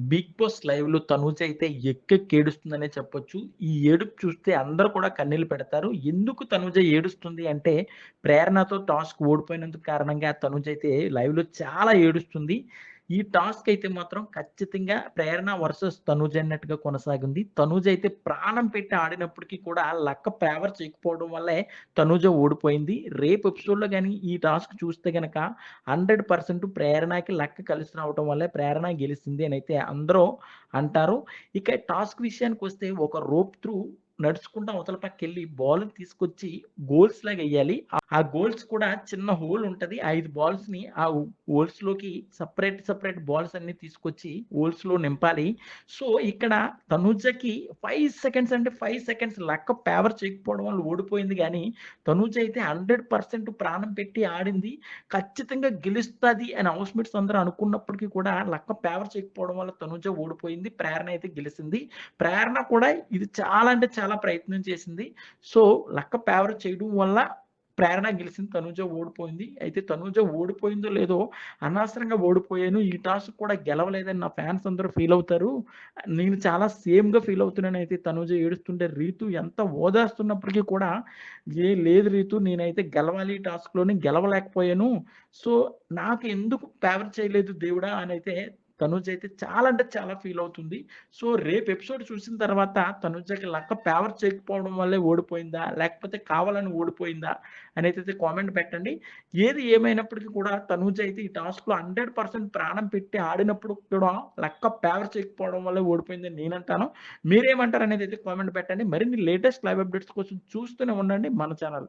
Big boss లైవ్‌లో తనూజ అయితే ఎక్కెక్కేడుస్తుందనే చెప్పొచ్చు. ఈ ఏడుపు చూస్తే అందరూ కూడా కన్నీళ్లు పెడతారు. ఎందుకు తనూజ ఏడుస్తుంది అంటే, ప్రేరణతో టాస్క్ ఓడిపోయినందుకు కారణంగా తనూజ అయితే లైవ్‌లో చాలా ఏడుస్తుంది. ఈ టాస్క్ అయితే మాత్రం ఖచ్చితంగా ప్రేరణ వర్సెస్ తనూజ అన్నట్టుగా కొనసాగింది. తనూజ అయితే ప్రాణం పెట్టి ఆడినప్పటికి కూడా లక్క ఫేవర్ చేయకపోవడం వల్లే తనూజ ఓడిపోయింది. రేపు ఎపిసోడ్‌లో గాని ఈ టాస్క్ చూస్తే గనక 100% ప్రేరణకి లక్ కలిసి రావటం వల్లే ప్రేరణ గెలిసింది అనైతే అందరూ అంటారు. ఇక టాస్క్ విషయానికొస్తే ఒక రోప్ త్రూ నడుచుకుంటూ అవతల పక్కెళ్ళి బాల్‌ని తీసుకొచ్చి గోల్స్ లాగా ఎయ్యాలి. ఆ గోల్స్ కూడా చిన్న హోల్ ఉంటది. 5 బాల్స్‌ని ఆ హోల్స్‌లోకి సెపరేట్ బాల్స్ అన్నీ తీసుకొచ్చి హోల్స్‌లో నింపాలి. సో, ఇక్కడ తనూజకి 5 సెకండ్స్ అంటే 5 సెకండ్స్ లక్ ఫేవర్ చేయకపోవడం వల్ల ఓడిపోయింది గానీ, తనూజ అయితే 100% ప్రాణం పెట్టి ఆడింది. ఖచ్చితంగా గెలుస్తది అని హౌస్‌మేట్స్ అందరూ అనుకున్నప్పటికి కూడా లక్క ఫేవర్ చేయకపోవడం వల్ల తనూజ ఓడిపోయింది. ప్రేరణ అయితే గెలిసింది. ప్రేరణ కూడా ఇది చాలా అంటే చాలా ప్రయత్నం చేసింది. సో, లక్క ఫేవర్ చేయడం వల్ల ప్రేరణ గెలిసింది. తనూజ ఓడిపోయింది. అయితే తనూజ ఓడిపోయిందో లేదో అనవసరంగా ఓడిపోయాను. ఈ టాస్క్ కూడా గెలవలేదని నా ఫ్యాన్స్ అందరూ ఫీల్ అవుతారు. నేను చాలా సేమ్‌గా ఫీల్ అవుతున్నానయితే తనూజ ఏడుస్తుంటే రీతు ఎంత ఓదార్స్తున్నప్పటికి కూడా లేదు రీతు నేనైతే గెలవాలి ఈ టాస్క్‌లోని గెలవలేకపోయాను. సో, నాకు ఎందుకు ఫేవర్ చేయలేదు దేవుడా అనైతే తనూజ అయితే చాలా అంటే చాలా ఫీల్ అవుతుంది. సో, రేపు ఎపిసోడ్ చూసిన తర్వాత తనూజకి లక్క ఫేవర్ చేయకపోవడం వల్లే ఓడిపోయిందా? లేకపోతే కావాలని ఓడిపోయిందా? అనేదైతే కామెంట్ పెట్టండి. ఏది ఏమైనప్పటికీ కూడా తనూజ అయితే ఈ టాస్క్‌లో 100% ప్రాణం పెట్టి ఆడినప్పుడు కూడా లక్క ఫేవర్ చేయకపోవడం వల్లే ఓడిపోయిందని నేనంటాను. మీరేమంటారనేదైతే కామెంట్ పెట్టండి. మరిన్ని లేటెస్ట్ లైవ్ అప్డేట్స్ కోసం చూస్తూనే ఉండండి మన ఛానల్.